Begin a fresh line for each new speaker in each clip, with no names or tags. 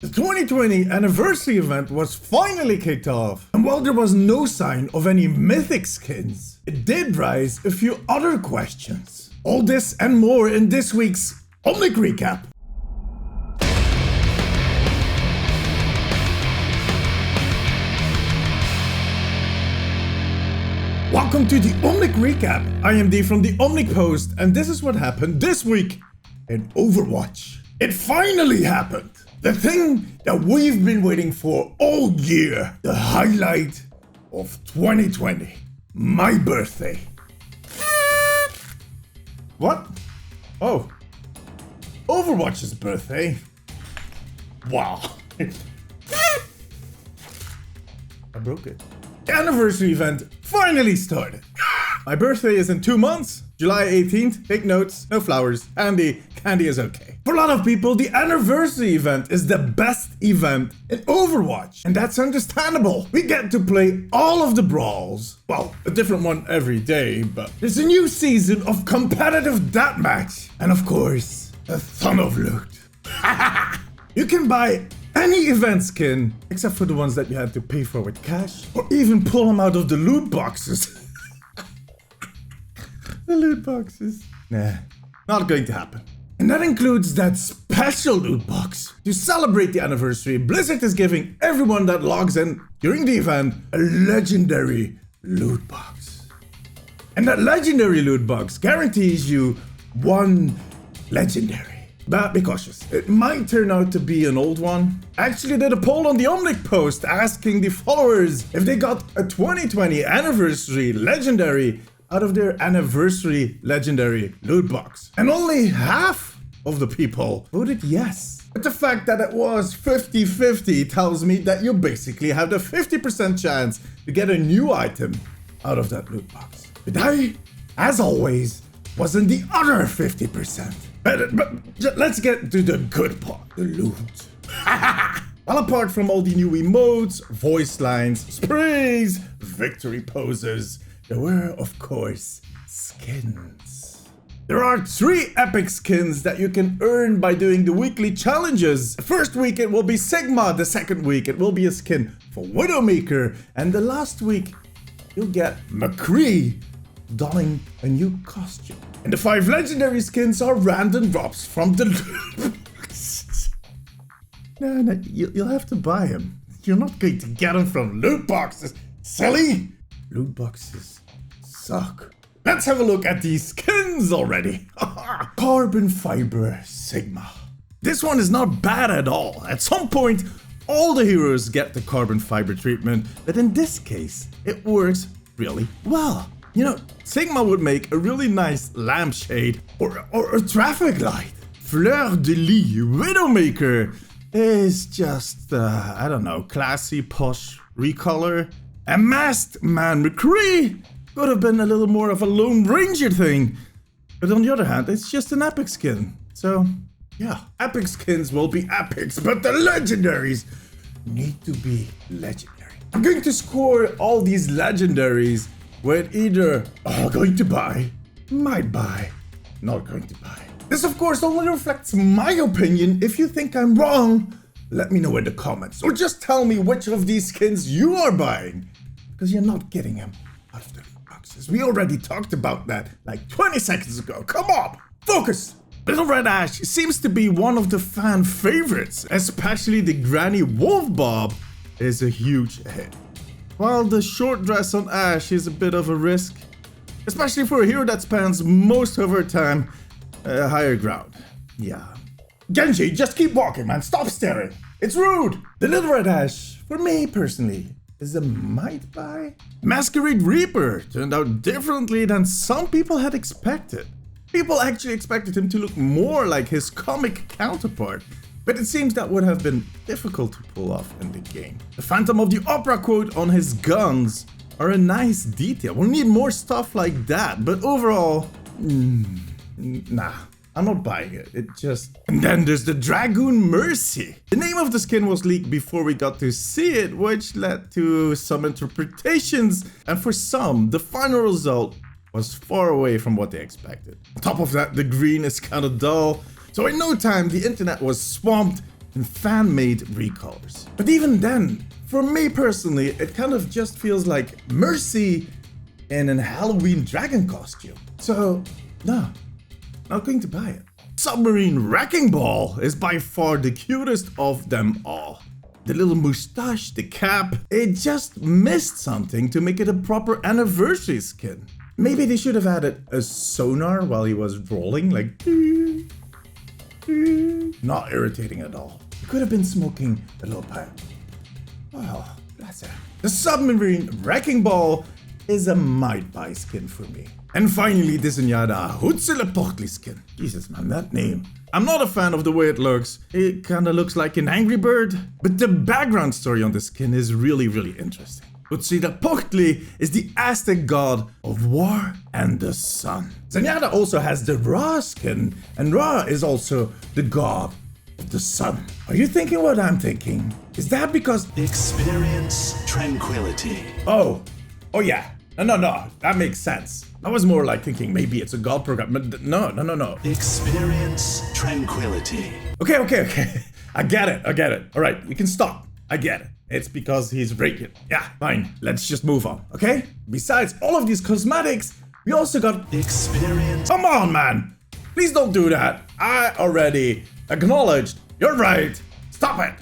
The 2020 anniversary event was finally kicked off, and while there was no sign of any mythic skins, it did raise a few other questions. All this and more in this week's Omnic Recap. Welcome to the Omnic Recap. I am D from the Omnic Post, and this is what happened this week in Overwatch. It finally happened. The thing that we've been waiting for all year. The highlight of 2020. My birthday. What? Oh. Overwatch's birthday. Wow. I broke it. The anniversary event finally started. My birthday is in 2 months, July 18th. Take notes, no flowers. Candy is okay. For a lot of people, the anniversary event is the best event in Overwatch, and that's understandable. We get to play all of the brawls. Well, a different one every day, but there's a new season of competitive deathmatch, and of course, a ton of loot. You can buy any event skin, except for the ones that you had to pay for with cash, or even pull them out of the loot boxes. The loot boxes. Nah, not going to happen. And that includes that special loot box. To celebrate the anniversary, Blizzard is giving everyone that logs in during the event a legendary loot box. And that legendary loot box guarantees you one legendary. But be cautious, it might turn out to be an old one. I actually did a poll on the Omnic Post asking the followers if they got a 2020 anniversary legendary out of their anniversary legendary loot box. And only half of the people voted yes. But the fact that it was 50-50 tells me that you basically have the 50% chance to get a new item out of that loot box. But I, as always, was in the other 50%. But let's get to the good part, the loot. Well, apart from all the new emotes, voice lines, sprays, victory poses, there were, of course, skins. There are 3 epic skins that you can earn by doing the weekly challenges. The first week it will be Sigma, the second week it will be a skin for Widowmaker, and the last week you'll get McCree donning a new costume. And the 5 legendary skins are random drops from the loot boxes. No, you'll have to buy them. You're not going to get them from loot boxes, silly. Loot boxes suck. Let's have a look at these skins already. Carbon Fiber Sigma. This one is not bad at all. At some point, all the heroes get the carbon fiber treatment, but in this case, it works really well. You know, Sigma would make a really nice lampshade or a traffic light. Fleur de Lis Widowmaker is just, I don't know, classy, posh recolor. And Masked Man McCree could have been a little more of a Lone Ranger thing. But on the other hand, it's just an epic skin. So, yeah, epic skins will be epics, but the legendaries need to be legendary. I'm going to score all these legendaries with either going to buy, might buy, not going to buy. This, of course, only reflects my opinion. If you think I'm wrong, let me know in the comments. Or just tell me which of these skins you are buying. Because you're not getting them out of the loot boxes. We already talked about that like 20 seconds ago. Come on, focus. Little Red Ash seems to be one of the fan favorites. Especially the Granny Wolf Bob is a huge hit. While the short dress on Ash is a bit of a risk. Especially for a hero that spends most of her time higher ground. Yeah. Genji, just keep walking, man. Stop staring. It's rude. The Little Red Ash, for me personally, is a might buy. Masquerade Reaper turned out differently than some people had expected. People actually expected him to look more like his comic counterpart, but it seems that would have been difficult to pull off in the game. The Phantom of the Opera quote on his guns are a nice detail. We'll need more stuff like that, but overall, nah. I'm not buying it, it just... And then there's the Dragoon Mercy. The name of the skin was leaked before we got to see it, which led to some interpretations. And for some, the final result was far away from what they expected. On top of that, the green is kind of dull. So in no time, the internet was swamped and fan-made recolors. But even then, for me personally, it kind of just feels like Mercy in a Halloween dragon costume. So, no, not going to buy it. Submarine Wrecking Ball is by far the cutest of them all. The little moustache, the cap, it just missed something to make it a proper anniversary skin. Maybe they should have added a sonar while he was rolling, like... Not irritating at all. He could have been smoking a little pipe. Oh, bless her. The Submarine Wrecking Ball is a might buy skin for me. And finally, the Zenyatta Huitzilopochtli skin. Jesus man, that name. I'm not a fan of the way it looks. It kinda looks like an Angry Bird. But the background story on the skin is really interesting. Huitzilopochtli is the Aztec god of war and the sun. Zenyatta also has the Ra skin, and Ra is also the god of the sun. Are you thinking what I'm thinking? Is that because...
Experience tranquility.
Oh yeah. No, that makes sense. I was more like thinking maybe it's a god program, but no.
Experience tranquility.
Okay. I get it. All right, you can stop. I get it. It's because he's radiant. Yeah, fine. Let's just move on, okay? Besides all of these cosmetics, we also got...
Experience...
Come on, man. Please don't do that. I already acknowledged. You're right. Stop it.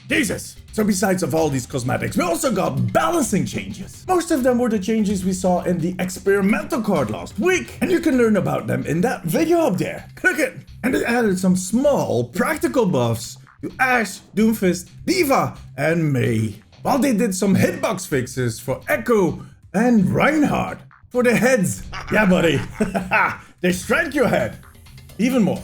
Jesus. So besides of all these cosmetics, we also got balancing changes. Most of them were the changes we saw in the experimental card last week, and you can learn about them in that video up there. Click it. And they added some small practical buffs to Ashe, Doomfist, Diva, and Mei. While they did some hitbox fixes for Echo and Reinhardt for the heads. Yeah, buddy. They shrank your head even more.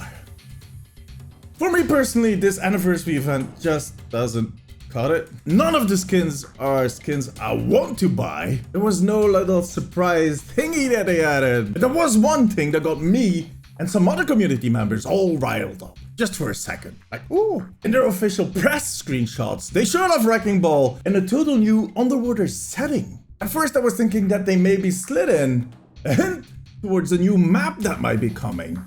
For me personally, this anniversary event just doesn't cut it. None of the skins are skins I want to buy. There was no little surprise thingy that they added. But there was one thing that got me and some other community members all riled up. Just for a second. Like, ooh. In their official press screenshots, they showed off Wrecking Ball in a total new underwater setting. At first I was thinking that they maybe slid in a hint towards a new map that might be coming.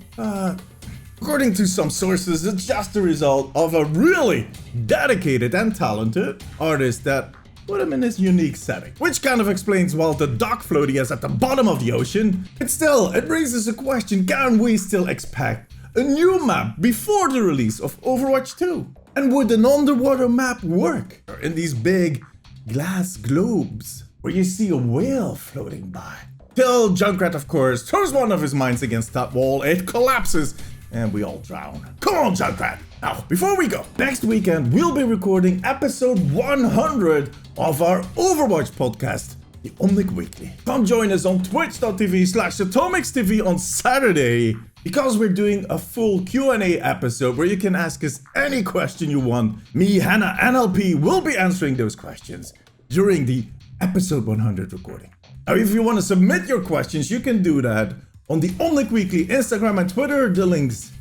According to some sources, it's just the result of a really dedicated and talented artist that put him in this unique setting. Which kind of explains why the dock floaty is at the bottom of the ocean. But still, it raises a question, can we still expect a new map before the release of Overwatch 2? And would an underwater map work? In these big glass globes where you see a whale floating by. Till Junkrat, of course, throws one of his mines against that wall, it collapses, and we all drown. Come on, Junkrat! Now, before we go, next weekend we'll be recording episode 100 of our Overwatch podcast, the Omnic Weekly. Come join us on twitch.tv/ATOMIIXTV on Saturday, because we're doing a full Q&A episode where you can ask us any question you want. Me, Hannah, and LP will be answering those questions during the episode 100 recording. Now, if you want to submit your questions, you can do that on the Omnic Weekly Instagram and Twitter. The links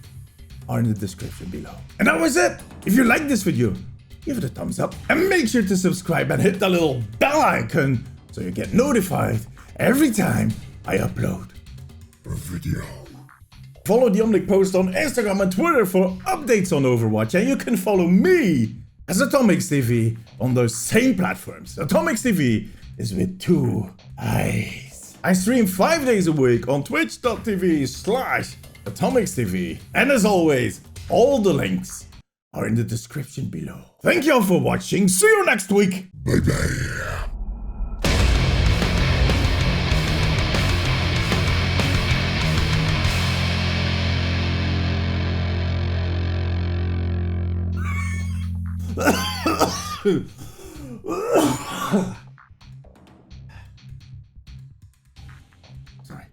are in the description below. And that was it. If you like this video, give it a thumbs up and make sure to subscribe and hit the little bell icon so you get notified every time I upload a video. Follow the Omnic Post on Instagram and Twitter for updates on Overwatch, and you can follow me as ATOMIIXTV on those same platforms. ATOMIIXTV is with 2 eyes. I stream 5 days a week on twitch.tv/ATOMIIXTV. And as always, all the links are in the description below. Thank you all for watching. See you next week. Bye bye. Sorry.